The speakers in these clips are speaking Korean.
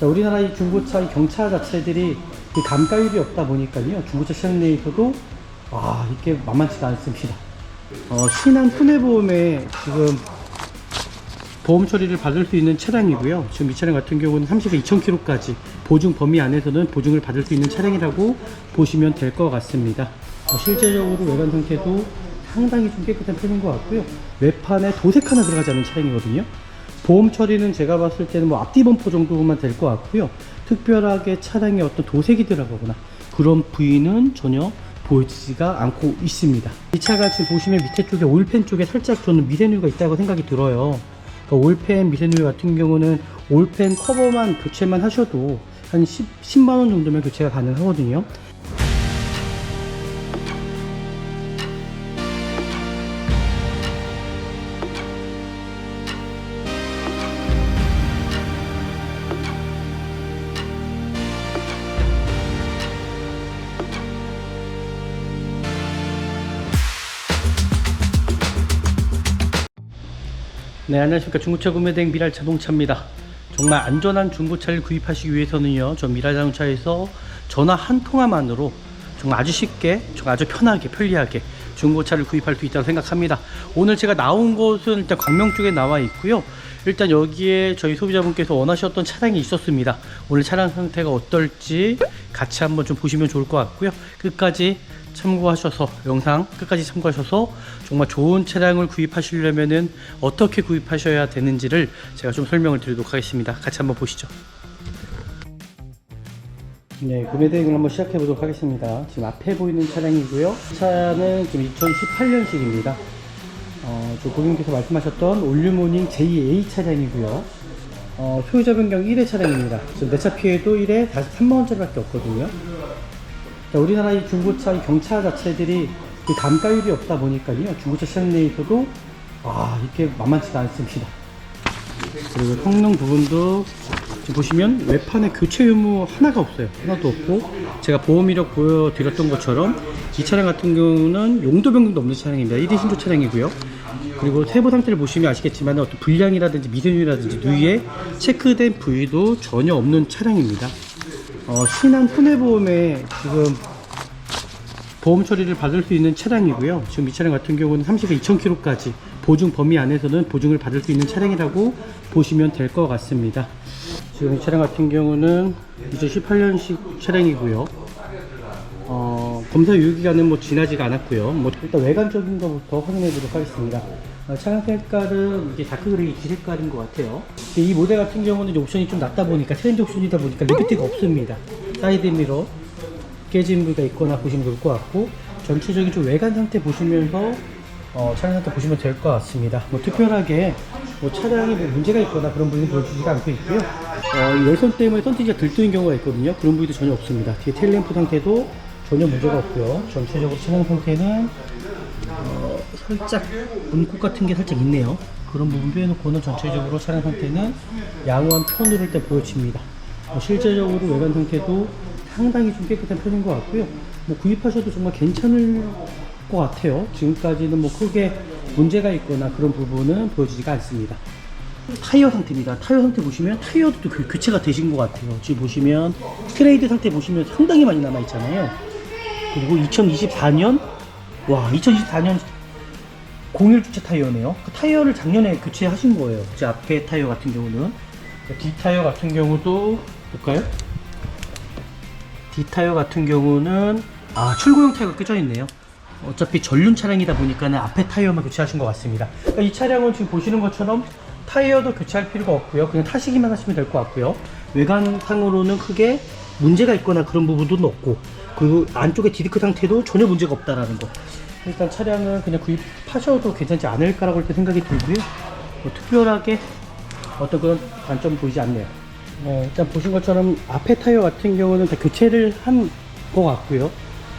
자, 우리나라 이 중고차 이 경차 자체들이 그 감가율이 없다 보니까요, 중고차 시장 내에서도 이게 만만치가 않습니다. 신한 손해보험에 지금 보험 처리를 받을 수 있는 차량이고요. 지금 이 차량 같은 경우는 30에 2,000km까지 보증 범위 안에서는 보증을 받을 수 있는 차량이라고 보시면 될 것 같습니다. 실제적으로 외관 상태도 상당히 좀 깨끗한 편인 것 같고요. 외판에 도색 하나 들어가지 않은 차량이거든요. 보험 처리는 제가 봤을 때는 뭐 앞뒤 범퍼 정도만 될 것 같고요. 특별하게 차량에 어떤 도색이 들어가거나 그런 부위는 전혀 보이지가 않고 있습니다. 이 차가 지금 보시면 밑에 쪽에 오일팬 쪽에 살짝 저는 미세누유가 있다고 생각이 들어요. 그러니까 오일팬 미세누유 같은 경우는 오일팬 커버만 교체만 하셔도 한 10만원 정도면 교체가 가능하거든요. 네, 안녕하십니까. 중고차 구매대행 미랄 자동차입니다. 정말 안전한 중고차를 구입하시기 위해서는요, 저 미랄 자동차에서 전화 한 통화만으로 정말 아주 쉽게, 아주 편하게, 편리하게 중고차를 구입할 수 있다고 생각합니다. 오늘 제가 나온 곳은 일단 광명 쪽에 나와 있고요. 일단 여기에 저희 소비자분께서 원하셨던 차량이 있었습니다. 오늘 차량 상태가 어떨지 같이 한번 좀 보시면 좋을 것 같고요. 끝까지 참고하셔서, 영상 끝까지 참고하셔서 정말 좋은 차량을 구입하시려면은 어떻게 구입하셔야 되는지를 제가 좀 설명을 드리도록 하겠습니다. 같이 한번 보시죠. 네, 구매 대행을 한번 시작해 보도록 하겠습니다. 지금 앞에 보이는 차량이고요. 차는 지금 2018년식입니다. 저 고객님께서 말씀하셨던 올류모닝 JA 차량이고요. 소유자 변경 1회 차량입니다. 지금 내차 피해도 1회 3만원짜리 밖에 없거든요. 자, 우리나라 이 중고차 이 경차 자체들이 그 감가율이 없다 보니까요, 중고차 시장 내에서도 이게 만만치가 않습니다. 그리고 성능 부분도 지금 보시면 외판에 교체 유무 하나가 없어요. 하나도 없고, 제가 보험 이력 보여드렸던 것처럼 이 차량 같은 경우는 용도 변경도 없는 차량입니다. 1위 신조 차량이고요. 그리고 세부 상태를 보시면 아시겠지만 어떤 불량이라든지 미세누유라든지 누이에 체크된 부위도 전혀 없는 차량입니다. 신한 손해보험에 지금 보험 처리를 받을 수 있는 차량이고요. 지금 이 차량 같은 경우는 30에 2,000km까지 보증 범위 안에서는 보증을 받을 수 있는 차량이라고 보시면 될 것 같습니다. 지금 이 차량 같은 경우는 2018년식 차량이고요. 검사 유효기간은 뭐 지나지가 않았고요. 일단 외관적인 것부터 확인해 보도록 하겠습니다. 차량 색깔은 이게 다크그레이 기 색깔인 것 같아요. 이 모델 같은 경우는 이제 옵션이 좀 낮다 보니까, 트렌드 옵션이다 보니까 리프트가 없습니다. 사이드 미러 깨진 부위가 있거나 보시면 좋을 것 같고, 전체적인 좀 외관 상태 보시면서 차량 상태 보시면 될 것 같습니다. 특별하게 차량에 문제가 있거나 그런 부분은 보여주지가 않고 있고요. 열선 때문에 썬팅지가 들뜨는 경우가 있거든요. 그런 부위도 전혀 없습니다. 뒤에 테일램프 상태도 전혀 문제가 없고요. 전체적으로 차량 상태는 살짝 문콕 같은 게 살짝 있네요. 그런 부분 빼놓고는 전체적으로 차량 상태는 양호한 편으로 일단 보여집니다. 실제적으로 외관 상태도 상당히 좀 깨끗한 편인 것 같고요. 구입하셔도 정말 괜찮을 것 같아요. 지금까지는 크게 문제가 있거나 그런 부분은 보여지지가 않습니다. 타이어 상태입니다. 타이어 상태 보시면 타이어도 교체가 되신 것 같아요. 지금 보시면 트레이드 상태 보시면 상당히 많이 남아 있잖아요. 그리고 2024년 01 주차 타이어네요. 그 타이어를 작년에 교체하신 거예요. 제 앞에 타이어 같은 경우는. 뒷 타이어 같은 경우도 볼까요? 뒷 타이어 같은 경우는 출고용 타이어가 껴져 있네요. 어차피 전륜 차량이다 보니까는 앞에 타이어만 교체하신 것 같습니다. 그러니까 이 차량은 지금 보시는 것처럼 타이어도 교체할 필요가 없고요. 그냥 타시기만 하시면 될 것 같고요. 외관상으로는 크게 문제가 있거나 그런 부분도 없고, 그리고 안쪽에 디스크 상태도 전혀 문제가 없다라는 거. 일단 차량은 그냥 구입하셔도 괜찮지 않을까라고 이렇게 생각이 들고요. 특별하게 어떤 그런 단점은 보이지 않네요. 일단 보신 것처럼 앞에 타이어 같은 경우는 다 교체를 한 것 같고요.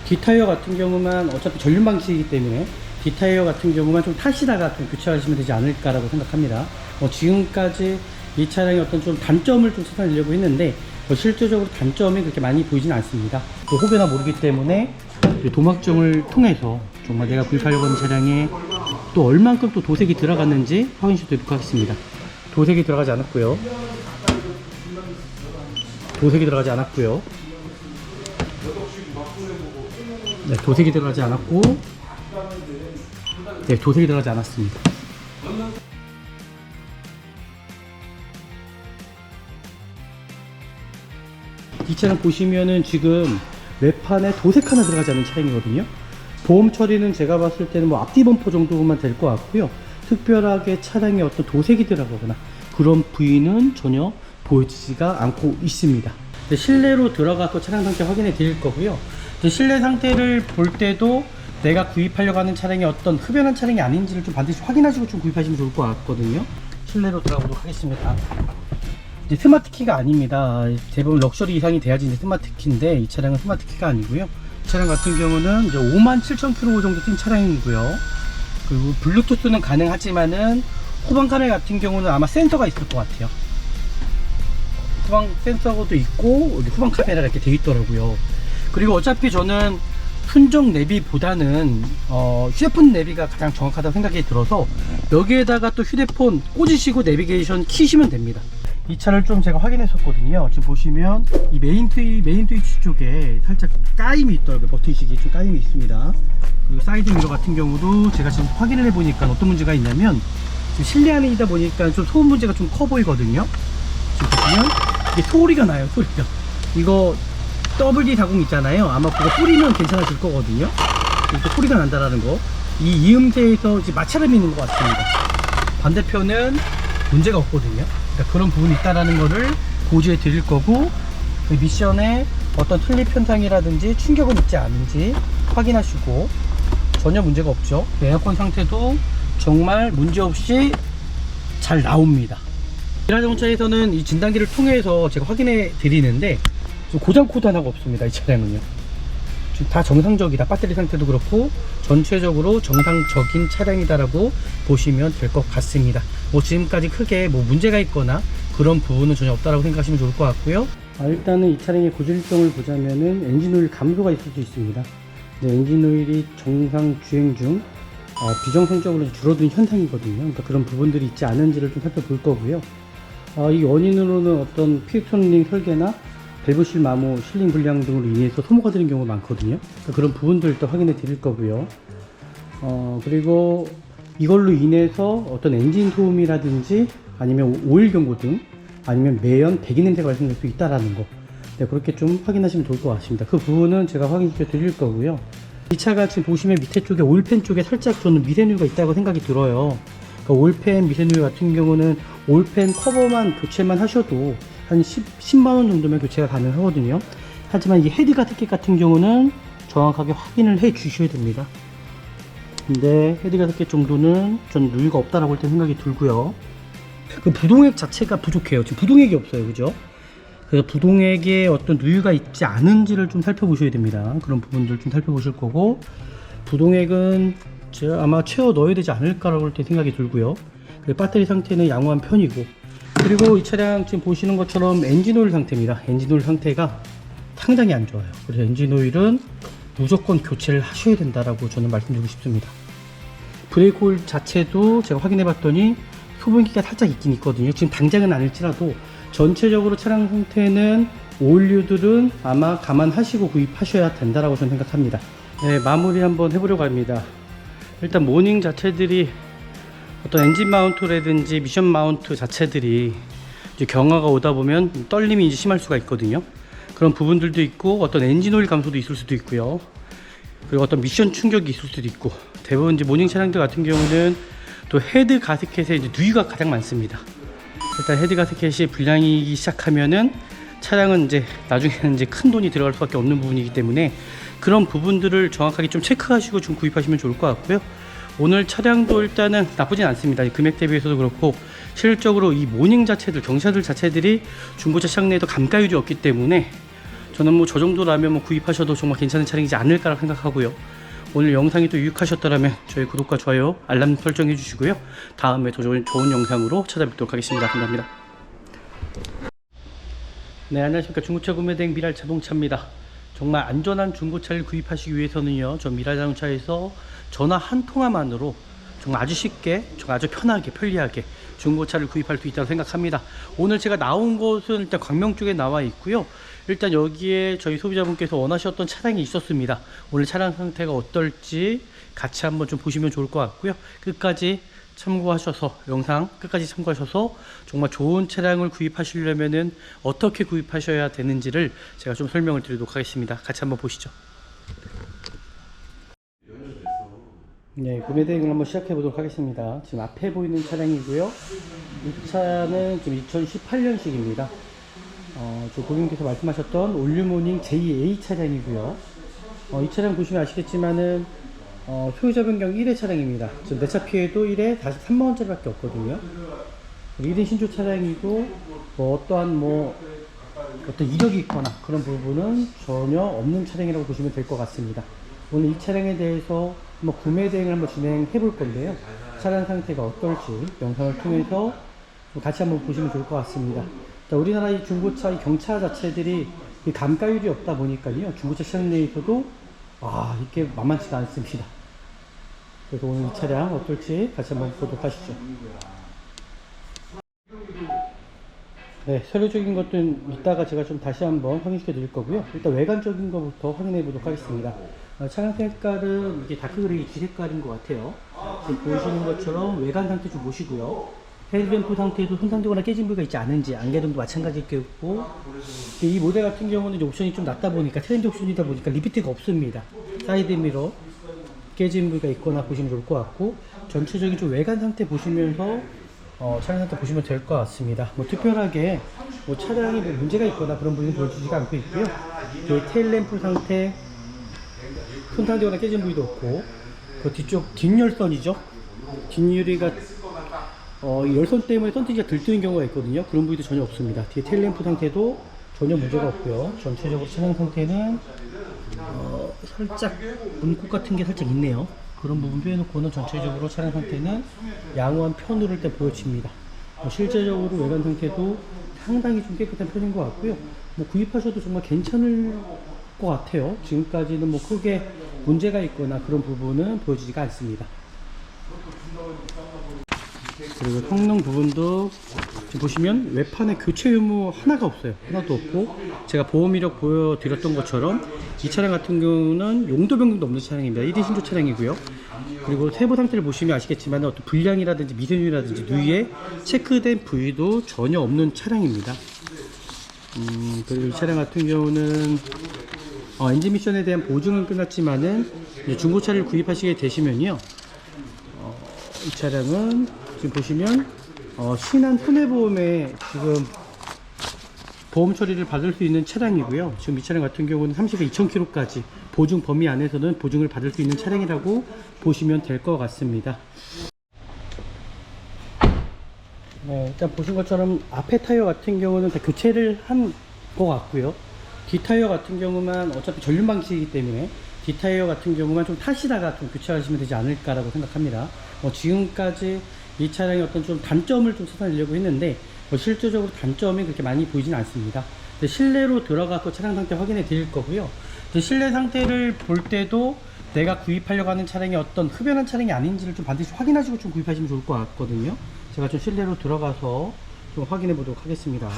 뒷 타이어 같은 경우만 어차피 전륜 방식이기 때문에 뒷 타이어 같은 경우만 좀 타시다가 좀 교체하시면 되지 않을까라고 생각합니다. 지금까지 이 차량의 어떤 좀 단점을 좀 찾아내려고 했는데 실제적으로 단점이 그렇게 많이 보이진 않습니다. 혹여나 모르기 때문에 도막정을 통해서 정말 내가 구입하려고 하는 차량에 또 얼만큼 또 도색이 들어갔는지 확인시켜 드리도록 하겠습니다. 도색이 들어가지 않았고요. 도색이 들어가지 않았고요. 네, 도색이 들어가지 않았고, 네, 도색이 들어가지 않았습니다. 이 차량 보시면은 지금 외판에 도색 하나 들어가지 않은 차량이거든요. 보험 처리는 제가 봤을 때는 뭐 앞뒤 범퍼 정도만 될 것 같고요. 특별하게 차량에 어떤 도색이 들어가거나 그런 부위는 전혀 보여지지가 않고 있습니다. 실내로 들어가서 차량 상태 확인해 드릴 거고요. 실내 상태를 볼 때도 내가 구입하려고 하는 차량이 어떤 흡연한 차량이 아닌지를 좀 반드시 확인하시고 좀 구입하시면 좋을 것 같거든요. 실내로 들어가 보도록 하겠습니다. 이제 스마트키가 아닙니다. 대부분 럭셔리 이상이 돼야지 이제 스마트키인데 이 차량은 스마트키가 아니고요. 이 차량 같은 경우는 이제 57,000km 정도 뛴 차량이고요. 그리고 블루투스는 가능하지만은 후방 카메라 같은 경우는 아마 센서가 있을 것 같아요. 후방 센서도 있고 후방 카메라가 이렇게 돼 있더라고요. 그리고 어차피 저는 순정 내비보다는 휴대폰 내비가 가장 정확하다고 생각이 들어서 여기에다가 또 휴대폰 꽂으시고 내비게이션 키시면 됩니다. 이 차를 좀 제가 확인했었거든요. 지금 보시면 이 메인 스위치 쪽에 살짝 까임이 있더라고요. 버튼식이 좀 까임이 있습니다. 그리고 사이드 미러 같은 경우도 제가 지금 확인을 해보니까 어떤 문제가 있냐면 지금 실내 안이다 보니까 좀 소음 문제가 좀 커 보이거든요. 지금 보시면 이게 소리가 나요. 소리가 이거 WD-40 있잖아요. 아마 그거 뿌리면 괜찮아질 거거든요. 이렇게 소리가 난다라는 거. 이 이음새에서 이제 마찰음이 있는 것 같습니다. 반대편은 문제가 없거든요. 그러니까 그런 부분이 있다라는 거를 고지해 드릴 거고, 그 미션에 어떤 틀립 현상이라든지 충격은 있지 않은지 확인하시고 전혀 문제가 없죠. 에어컨 상태도 정말 문제없이 잘 나옵니다. 미라자동차에서는 이 진단기를 통해서 제가 확인해 드리는데 고장 코드 하나가 없습니다. 이 차량은요. 지금 다 정상적이다. 배터리 상태도 그렇고 전체적으로 정상적인 차량이다라고 보시면 될 것 같습니다. 뭐 지금까지 크게 뭐 문제가 있거나 그런 부분은 전혀 없다라고 생각하시면 좋을 것 같고요. 일단은 이 차량의 고질성을 보자면은 엔진오일 감소가 있을 수 있습니다. 엔진오일이 정상 주행 중 비정상적으로 줄어든 현상이거든요. 그러니까 그런 부분들이 있지 않은지를 좀 살펴볼 거고요. 이 원인으로는 어떤 피엑선링 설계나 밸브실 마모, 실링 불량 등으로 인해서 소모가 되는 경우가 많거든요. 그러니까 그런 부분들도 확인해 드릴 거고요. 그리고 이걸로 인해서 어떤 엔진 소음이라든지 아니면 오일 경고 등 아니면 매연, 배기 냄새가 발생할 수 있다라는 거, 네, 그렇게 좀 확인하시면 좋을 것 같습니다. 그 부분은 제가 확인시켜 드릴 거고요. 이 차가 지금 보시면 밑에 쪽에 오일팬 쪽에 살짝 저는 미세누유가 있다고 생각이 들어요. 그러니까 오일팬 미세누유 같은 경우는 오일팬 커버만 교체만 하셔도 한 10만원 정도면 교체가 가능하거든요. 하지만 이 헤드 가스켓 같은 경우는 정확하게 확인을 해 주셔야 됩니다. 근데 헤드 가스켓 정도는 전 누유가 없다라고 할 때 생각이 들고요. 그 부동액 자체가 부족해요. 지금 부동액이 없어요. 그죠? 그래서 부동액에 어떤 누유가 있지 않은지를 좀 살펴보셔야 됩니다. 그런 부분들 좀 살펴보실 거고, 부동액은 제가 아마 채워 넣어야 되지 않을까라고 할 때 생각이 들고요. 배터리 상태는 양호한 편이고, 그리고 이 차량 지금 보시는 것처럼 엔진오일 상태입니다. 엔진오일 상태가 상당히 안 좋아요. 그래서 엔진오일은 무조건 교체를 하셔야 된다라고 저는 말씀드리고 싶습니다. 브레이크 오일 자체도 제가 확인해 봤더니 소분기가 살짝 있긴 있거든요. 지금 당장은 아닐지라도 전체적으로 차량 상태는 오일류들은 아마 감안하시고 구입하셔야 된다라고 저는 생각합니다. 네, 마무리 한번 해보려고 합니다. 일단 모닝 자체들이 어떤 엔진 마운트라든지 미션 마운트 자체들이 이제 경화가 오다 보면 떨림이 이제 심할 수가 있거든요. 그런 부분들도 있고, 어떤 엔진 오일 감소도 있을 수도 있고요. 그리고 어떤 미션 충격이 있을 수도 있고, 대부분 이제 모닝 차량들 같은 경우는 또 헤드 가스켓에 이제 누유가 가장 많습니다. 일단 헤드 가스켓이 불량이기 시작하면은 차량은 이제 나중에는 이제 큰 돈이 들어갈 수밖에 없는 부분이기 때문에 그런 부분들을 정확하게 좀 체크하시고 좀 구입하시면 좋을 것 같고요. 오늘 차량도 일단은 나쁘진 않습니다. 금액 대비해서도 그렇고, 실질적으로 이 모닝 자체들, 경차들 자체들이 중고차 시장 내에도 감가율이 없기 때문에 저는 뭐 저 정도라면 뭐 구입하셔도 정말 괜찮은 차량이지 않을까 생각하고요. 오늘 영상이 또 유익하셨다면 저희 구독과 좋아요, 알람 설정해 주시고요. 다음에 더 좋은 영상으로 찾아뵙도록 하겠습니다. 감사합니다. 네, 안녕하십니까. 중고차 구매대행 미랄자동차입니다. 정말 안전한 중고차를 구입하시기 위해서는요, 저 미랄자동차에서 전화 한 통화만으로 정말 아주 쉽게, 정말 아주 편하게, 편리하게 중고차를 구입할 수 있다고 생각합니다. 오늘 제가 나온 곳은 일단 광명 쪽에 나와 있고요. 일단 여기에 저희 소비자분께서 원하셨던 차량이 있었습니다. 오늘 차량 상태가 어떨지 같이 한번 좀 보시면 좋을 것 같고요. 끝까지 참고하셔서, 영상 끝까지 참고하셔서 정말 좋은 차량을 구입하시려면은 어떻게 구입하셔야 되는지를 제가 좀 설명을 드리도록 하겠습니다. 같이 한번 보시죠. 네, 구매 대행을 한번 시작해 보도록 하겠습니다. 지금 앞에 보이는 차량이고요. 이 차는 지금 2018년식입니다. 저 고객님께서 말씀하셨던 올류모닝 JA 차량이고요. 이 차량 보시면 아시겠지만은 소유자 변경 1회 차량입니다. 지금 내차 피해도 1회 43만원짜리 밖에 없거든요. 1인 신조 차량이고, 어떤 이력이 있거나 그런 부분은 전혀 없는 차량이라고 보시면 될 것 같습니다. 오늘 이 차량에 대해서 구매 대행을 한번 진행해 볼 건데요. 차량 상태가 어떨지 영상을 통해서 같이 한번 보시면 좋을 것 같습니다. 자, 우리나라 이 중고차, 이 경차 자체들이 감가율이 없다 보니까요. 중고차 시장 내에서도 이게 만만치가 않습니다. 그래서 오늘 이 차량 어떨지 같이 한번 보도록 하시죠. 네, 서류적인 것들은 이따가 제가 좀 다시 한번 확인시켜 드릴 거고요. 일단 외관적인 것부터 확인해 보도록 하겠습니다. 차량 색깔은 이게 다크그레이 G 색깔인 것 같아요. 지금 보시는 것처럼 외관 상태 좀 보시고요. 헤드램프 상태도 손상되거나 깨진 부위가 있지 않은지, 안개등도 마찬가지겠고, 이 모델 같은 경우는 이제 옵션이 좀 낮다 보니까, 트렌드 옵션이다 보니까 리피트가 없습니다. 사이드 미러 깨진 부위가 있거나 보시면 좋을 것 같고, 전체적인 좀 외관 상태 보시면서 차량 상태 보시면 될 것 같습니다. 특별하게 차량이 문제가 있거나 그런 부분은 보여주지가 않고 있고요. 테일램프 상태 손상되거나 깨진 부위도 없고, 그 뒤쪽 뒷열선이죠. 뒷유리가 열선 때문에 썬팅기가 들뜨는 경우가 있거든요. 그런 부위도 전혀 없습니다. 뒤에 테일램프 상태도 전혀 문제가 없고요. 전체적으로 차량 상태는 살짝 문콕 같은 게 살짝 있네요. 그런 부분 빼놓고는 전체적으로 차량 상태는 양호한 편으로 일단 보여집니다. 실제적으로 외관 상태도 상당히 좀 깨끗한 편인 것 같고요. 구입하셔도 정말 괜찮을 것 같아요. 지금까지는 크게 문제가 있거나 그런 부분은 보여지지가 않습니다. 그리고 성능 부분도 지금 보시면 외판에 교체 유무 하나가 없어요. 하나도 없고, 제가 보험 이력 보여드렸던 것처럼 이 차량 같은 경우는 용도 변경도 없는 차량입니다. 1인 신조 차량이고요. 그리고 세부 상태를 보시면 아시겠지만 어떤 불량이라든지 미세누이라든지 누이에 체크된 부위도 전혀 없는 차량입니다. 그리고 이 차량 같은 경우는 엔진 미션에 대한 보증은 끝났지만은 중고차를 구입하시게 되시면요, 이 차량은 지금 보시면 신한 손해보험에 지금 보험 처리를 받을 수 있는 차량이고요. 지금 이 차량 같은 경우는 30에 2000km까지 보증 범위 안에서는 보증을 받을 수 있는 차량이라고 보시면 될 것 같습니다. 네, 일단 보신 것처럼 앞에 타이어 같은 경우는 다 교체를 한 것 같고요. 뒤 타이어 같은 경우만 어차피 전륜 방식이기 때문에 뒤 타이어 같은 경우만 좀 타시다가 좀 교체하시면 되지 않을까라고 생각합니다. 지금까지 이 차량의 어떤 좀 단점을 좀 찾아내려고 했는데 실제적으로 단점이 그렇게 많이 보이진 않습니다. 실내로 들어가서 차량 상태 확인해 드릴 거고요. 실내 상태를 볼 때도 내가 구입하려고 하는 차량이 어떤 흡연한 차량이 아닌지를 좀 반드시 확인하시고 좀 구입하시면 좋을 것 같거든요. 제가 좀 실내로 들어가서 좀 확인해 보도록 하겠습니다.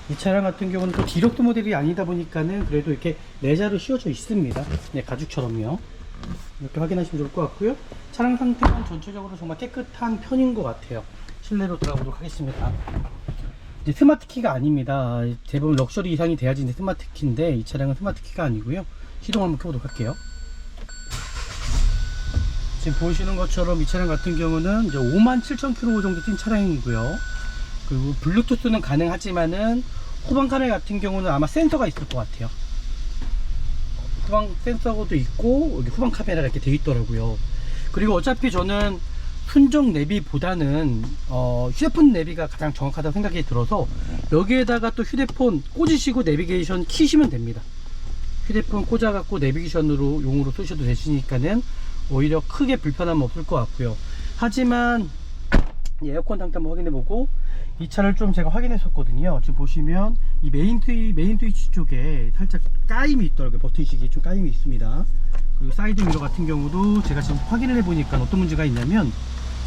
이 차량 같은 경우는 또 디럭트 모델이 아니다 보니까는 그래도 이렇게 내자로 씌워져 있습니다. 네, 가죽처럼요. 이렇게 확인하시면 좋을 것 같고요. 차량 상태는 전체적으로 정말 깨끗한 편인 것 같아요. 실내로 들어가보도록 하겠습니다. 이제 스마트 키가 아닙니다. 대부분 럭셔리 이상이 돼야지 이제 스마트 키인데, 이 차량은 스마트 키가 아니고요. 시동 한번 켜보도록 할게요. 지금 보시는 것처럼 이 차량 같은 경우는 이제 57,000km 정도 뛴 차량이고요. 그리고 블루투스는 가능하지만은 후방 카메라 같은 경우는 아마 센서가 있을 것 같아요. 후방 센서도 있고 여기 후방 카메라 이렇게 되어 있더라고요. 그리고 어차피 저는 순정 내비보다는 휴대폰 내비가 가장 정확하다고 생각이 들어서 여기에다가 또 휴대폰 꽂으시고 내비게이션 키시면 됩니다. 휴대폰 꽂아갖고 내비게이션으로 용으로 쓰셔도 되시니까는 오히려 크게 불편함은 없을 것 같고요. 하지만 에어컨 상태 한번 확인해보고, 이 차를 좀 제가 확인했었거든요. 지금 보시면 이 메인 스위치 쪽에 살짝 까임이 있더라고요. 버튼식이 좀 까임이 있습니다. 그리고 사이드 미러 같은 경우도 제가 지금 확인을 해보니까 어떤 문제가 있냐면,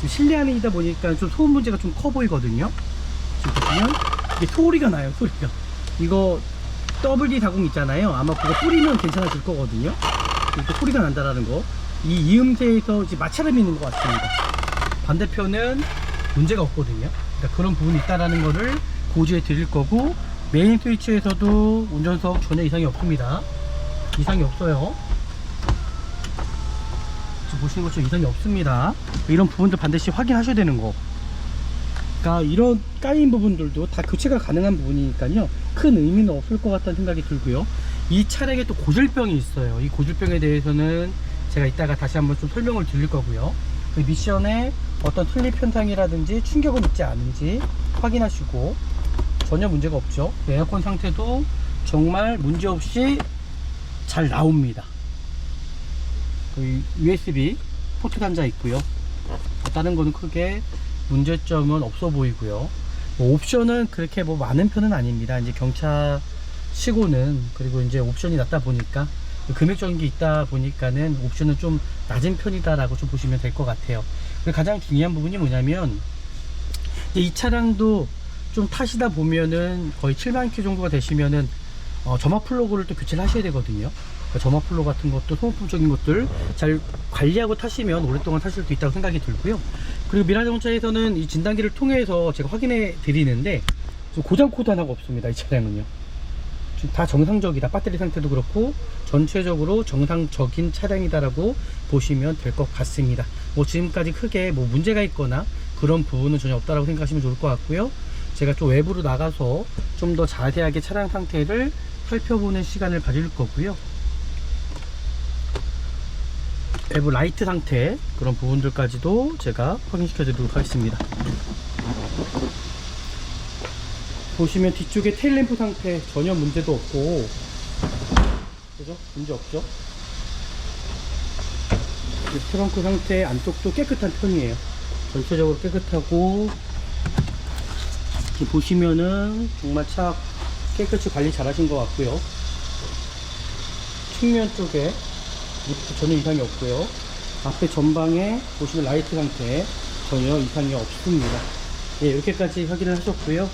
실내 안이다 보니까 좀 소음 문제가 좀 커 보이거든요. 지금 보시면 이게 소리가 나요, 소리가. 이거 WD-40 있잖아요. 아마 그거 뿌리면 괜찮아질 거거든요. 이렇게 소리가 난다라는 거. 이 이음새에서 이제 마찰음이 있는 것 같습니다. 반대편은 문제가 없거든요. 그러니까 그런 부분이 있다라는 거를 고지해 드릴 거고, 메인 스위치에서도 운전석 전혀 이상이 없습니다. 이상이 없어요. 지금 보시는 것처럼 이상이 없습니다. 이런 부분도 반드시 확인하셔야 되는 거. 그러니까 이런 까인 부분들도 다 교체가 가능한 부분이니까요, 큰 의미는 없을 것 같다는 생각이 들고요. 이 차량에 또 고질병이 있어요. 이 고질병에 대해서는 제가 이따가 다시 한번 좀 설명을 드릴 거고요. 그 미션에 어떤 틀립 현상이라든지 충격은 있지 않은지 확인하시고, 전혀 문제가 없죠. 에어컨 상태도 정말 문제없이 잘 나옵니다. USB 포트 단자 있고요. 다른 거는 크게 문제점은 없어 보이고요. 뭐 옵션은 그렇게 뭐 많은 편은 아닙니다. 이제 경차 치고는, 그리고 이제 옵션이 낮다 보니까, 금액적인 게 있다 보니까는 옵션은 좀 낮은 편이다라고 좀 보시면 될 것 같아요. 그리고 가장 중요한 부분이 뭐냐면, 이 차량도 좀 타시다 보면은 거의 7만 킬로 정도가 되시면은 점화 플러그를 또 교체를 하셔야 되거든요. 그러니까 점화 플러그 같은 것도 소모품적인 것들 잘 관리하고 타시면 오랫동안 타실 수 있다고 생각이 들고요. 그리고 미라자동차에서는 이 진단기를 통해서 제가 확인해 드리는데 고장 코드 하나가 없습니다. 이 차량은요. 다 정상적이다. 배터리 상태도 그렇고 전체적으로 정상적인 차량이다라고 보시면 될 것 같습니다. 뭐 지금까지 크게 뭐 문제가 있거나 그런 부분은 전혀 없다라고 생각하시면 좋을 것 같고요. 제가 좀 외부로 나가서 좀 더 자세하게 차량 상태를 살펴보는 시간을 가질 거고요. 외부 라이트 상태 그런 부분들까지도 제가 확인시켜 드리도록 하겠습니다. 보시면 뒤쪽에 테일램프 상태 전혀 문제도 없고, 그죠? 문제 없죠? 트렁크 상태 안쪽도 깨끗한 편이에요. 전체적으로 깨끗하고, 이렇게 보시면은 정말 차 깨끗이 관리 잘 하신 것 같고요. 측면 쪽에 리프트 전혀 이상이 없고요. 앞에 전방에 보시면 라이트 상태 전혀 이상이 없습니다. 예, 이렇게까지 확인을 하셨고요.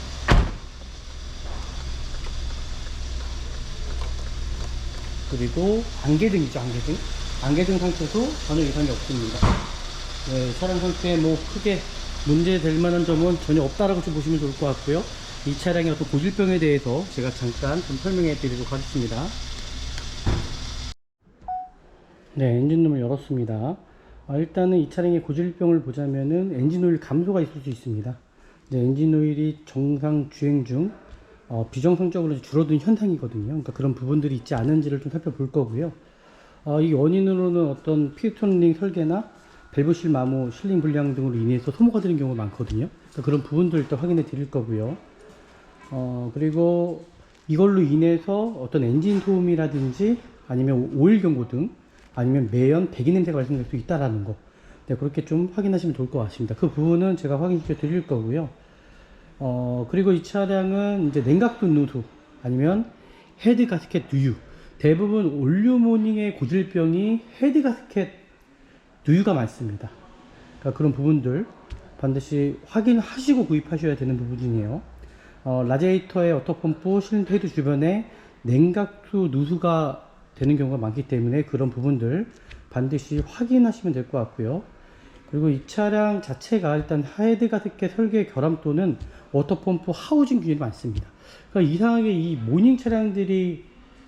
그리고 안개등이죠, 안개등. 안개등 상태도 전혀 이상이 없습니다. 네, 차량 상태에 뭐 크게 문제될 만한 점은 전혀 없다라고 좀 보시면 좋을 것 같고요. 이 차량의 어떤 고질병에 대해서 제가 잠깐 좀 설명해 드리도록 하겠습니다. 네, 엔진룸을 열었습니다. 일단은 이 차량의 고질병을 보자면은 엔진오일 감소가 있을 수 있습니다. 네, 엔진오일이 정상 주행 중 비정상적으로 줄어든 현상이거든요. 그러니까 그런 부분들이 있지 않은지를 좀 살펴볼 거고요. 이 원인으로는 어떤 피톤링 설계나 밸브실 마모, 실링 불량 등으로 인해서 소모가 되는 경우가 많거든요. 그러니까 그런 부분들을 또 확인해 드릴 거고요. 그리고 이걸로 인해서 어떤 엔진 소음이라든지 아니면 오일 경고 등 아니면 매연 배기 냄새가 발생될 수 있다라는 거, 네, 그렇게 좀 확인하시면 좋을 것 같습니다. 그 부분은 제가 확인시켜 드릴 거고요. 그리고 이 차량은 이제 냉각수 누수 아니면 헤드 가스켓 누유, 대부분 올류모닝의 고질병이 헤드 가스켓 누유가 많습니다. 그러니까 그런 부분들 반드시 확인하시고 구입하셔야 되는 부분이에요. 라디에이터의 워터펌프 실린더 헤드 주변에 냉각수 누수가 되는 경우가 많기 때문에 그런 부분들 반드시 확인하시면 될 것 같고요. 그리고 이 차량 자체가 일단 헤드 가스켓 설계 결함 또는 워터펌프 하우징 균일이 많습니다. 그러니까 이상하게 이 모닝 차량들이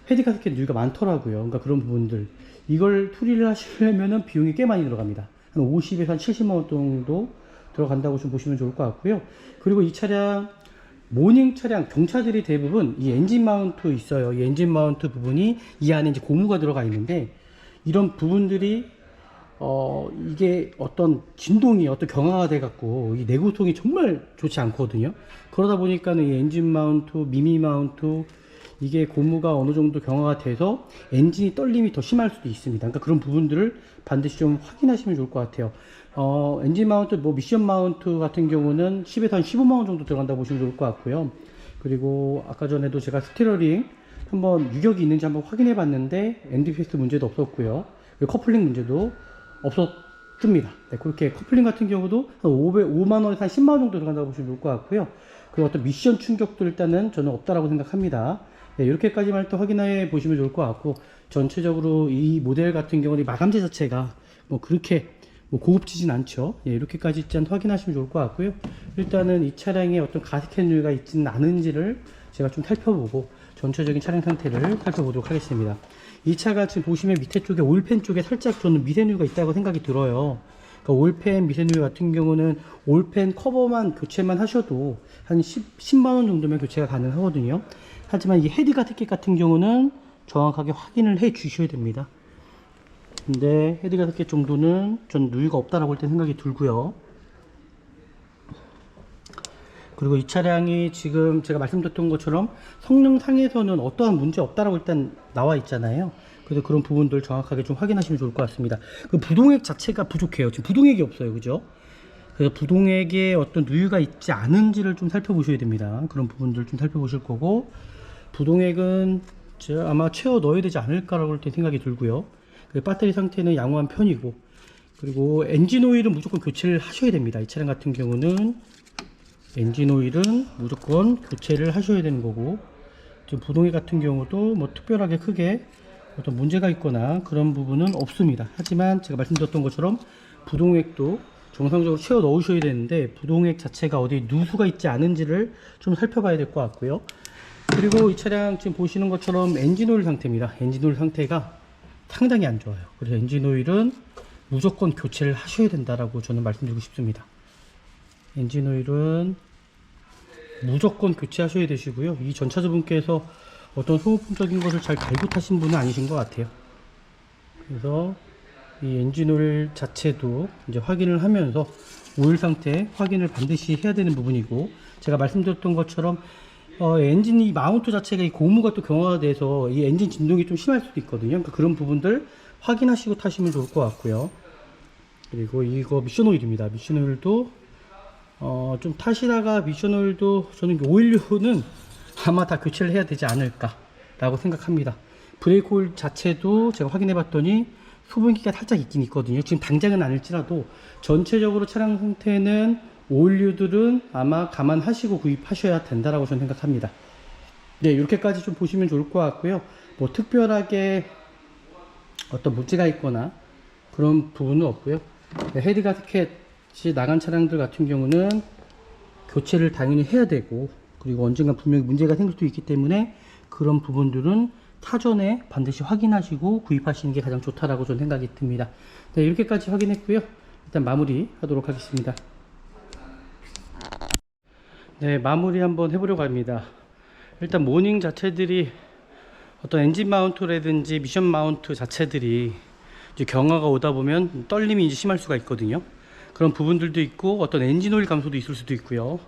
헤드 가스켓 누유가 많더라고요. 그러니까 그런 부분들 이걸 수리를 하시려면 비용이 꽤 많이 들어갑니다. 한 50에서 한 70만 원 정도 들어간다고 좀 보시면 좋을 것 같고요. 그리고 이 차량 모닝 차량 경차들이 대부분 이 엔진 마운트 있어요. 이 엔진 마운트 부분이 이 안에 이제 고무가 들어가 있는데 이런 부분들이 이게 어떤 진동이 어떤 경화가 돼 갖고 이 내구성이 정말 좋지 않거든요. 그러다 보니까는 이 엔진 마운트, 미미 마운트 이게 고무가 어느 정도 경화가 돼서 엔진이 떨림이 더 심할 수도 있습니다. 그러니까 그런 부분들을 반드시 좀 확인하시면 좋을 것 같아요. 엔진 마운트, 뭐 미션 마운트 같은 경우는 10에서 한 15만원 정도 들어간다고 보시면 좋을 것 같고요. 그리고 아까 전에도 제가 스티어링 한번 유격이 있는지 한번 확인해 봤는데 NDPS 문제도 없었고요. 그리고 커플링 문제도 뜹니다. 네, 그렇게 커플링 같은 경우도 한 5만원에서 한 10만원 정도 들어간다고 보시면 좋을 것 같고요. 그리고 어떤 미션 충격도 일단은 저는 없다라고 생각합니다. 네, 이렇게까지만 또 확인해 보시면 좋을 것 같고, 전체적으로 이 모델 같은 경우는 마감재 자체가 뭐 그렇게 뭐 고급지진 않죠. 예, 이렇게까지 일단 확인하시면 좋을 것 같고요. 일단은 이 차량에 어떤 가스켓 누유가 있지는 않은지를 제가 좀 살펴보고 전체적인 차량 상태를 살펴보도록 하겠습니다. 이 차가 지금 보시면 밑에 쪽에 오일팬 쪽에 살짝 저는 미세누유가 있다고 생각이 들어요. 그러니까 오일팬 미세누유 같은 경우는 오일팬 커버만 교체만 하셔도 한 10만원 정도면 교체가 가능하거든요. 하지만 이 헤드 가스켓 같은 경우는 정확하게 확인을 해 주셔야 됩니다. 근데 헤드 가스켓 정도는 전 누유가 없다라고 일단 생각이 들고요. 그리고 이 차량이 지금 제가 말씀드렸던 것처럼 성능상에서는 어떠한 문제 없다라고 일단 나와 있잖아요. 그래서 그런 부분들 정확하게 좀 확인하시면 좋을 것 같습니다. 그 부동액 자체가 부족해요. 지금 부동액이 없어요. 그죠? 그래서 부동액에 어떤 누유가 있지 않은지를 좀 살펴보셔야 됩니다. 그런 부분들 좀 살펴보실 거고, 부동액은 아마 채워 넣어야 되지 않을까라고 일단 생각이 들고요. 배터리 상태는 양호한 편이고, 그리고 엔진 오일은 무조건 교체를 하셔야 됩니다. 이 차량 같은 경우는 엔진 오일은 무조건 교체를 하셔야 되는 거고, 지금 부동액 같은 경우도 뭐 특별하게 크게 어떤 문제가 있거나 그런 부분은 없습니다. 하지만 제가 말씀드렸던 것처럼 부동액도 정상적으로 채워 넣으셔야 되는데, 부동액 자체가 어디 누수가 있지 않은지를 좀 살펴봐야 될 것 같고요. 그리고 이 차량 지금 보시는 것처럼 엔진 오일 상태입니다. 엔진 오일 상태가 상당히 안 좋아요. 그래서 엔진 오일은 무조건 교체를 하셔야 된다라고 저는 말씀드리고 싶습니다. 엔진 오일은 무조건 교체하셔야 되시고요. 이 전차주분께서 어떤 소모품적인 것을 잘 갈고 타신 분은 아니신 것 같아요. 그래서 이 엔진 오일 자체도 이제 확인을 하면서 오일 상태 확인을 반드시 해야 되는 부분이고, 제가 말씀드렸던 것처럼 엔진 이 마운트 자체가 이 고무가 또 경화가 돼서 이 엔진 진동이 좀 심할 수도 있거든요. 그러니까 그런 부분들 확인하시고 타시면 좋을 것 같고요. 그리고 이거 미션 오일입니다. 미션 오일도 좀 타시다가 미션 오일도 저는 오일류는 아마 다 교체를 해야 되지 않을까 라고 생각합니다. 브레이크 오일 자체도 제가 확인해 봤더니 수분기가 살짝 있긴 있거든요. 지금 당장은 아닐지라도 전체적으로 차량 상태는 오일류들은 아마 감안하시고 구입하셔야 된다라고 저는 생각합니다. 네, 이렇게까지 좀 보시면 좋을 것 같고요. 뭐 특별하게 어떤 문제가 있거나 그런 부분은 없고요. 헤드 가스켓이 나간 차량들 같은 경우는 교체를 당연히 해야 되고, 그리고 언젠가 분명히 문제가 생길 수도 있기 때문에 그런 부분들은 사전에 반드시 확인하시고 구입하시는 게 가장 좋다라고 저는 생각이 듭니다. 네, 이렇게까지 확인했고요. 일단 마무리 하도록 하겠습니다. 네, 마무리 한번 해보려고 합니다. 일단 모닝 자체들이 어떤 엔진 마운트라든지 미션 마운트 자체들이 이제 경화가 오다 보면 떨림이 이제 심할 수가 있거든요. 그런 부분들도 있고, 어떤 엔진 오일 감소도 있을 수도 있고요.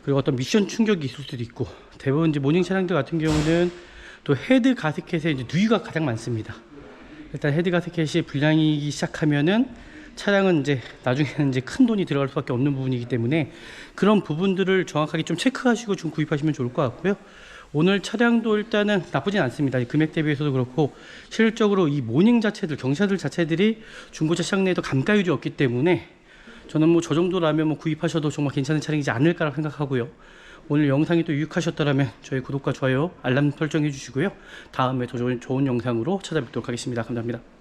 그리고 어떤 미션 충격이 있을 수도 있고, 대부분 이제 모닝 차량들 같은 경우는 또 헤드 가스켓에 이제 누유가 가장 많습니다. 일단 헤드 가스켓이 불량이기 시작하면은 차량은 이제 나중에는 이제 큰 돈이 들어갈 수밖에 없는 부분이기 때문에 그런 부분들을 정확하게 좀 체크하시고 좀 구입하시면 좋을 것 같고요. 오늘 차량도 일단은 나쁘진 않습니다. 금액 대비해서도 그렇고, 실질적으로 이 모닝 자체들, 경차들 자체들이 중고차 시장 내에도 감가율이 없기 때문에 저는 뭐 저 정도라면 뭐 구입하셔도 정말 괜찮은 차량이지 않을까라고 생각하고요. 오늘 영상이 또 유익하셨다면 저희 구독과 좋아요, 알람 설정해 주시고요. 다음에 더 좋은 영상으로 찾아뵙도록 하겠습니다. 감사합니다.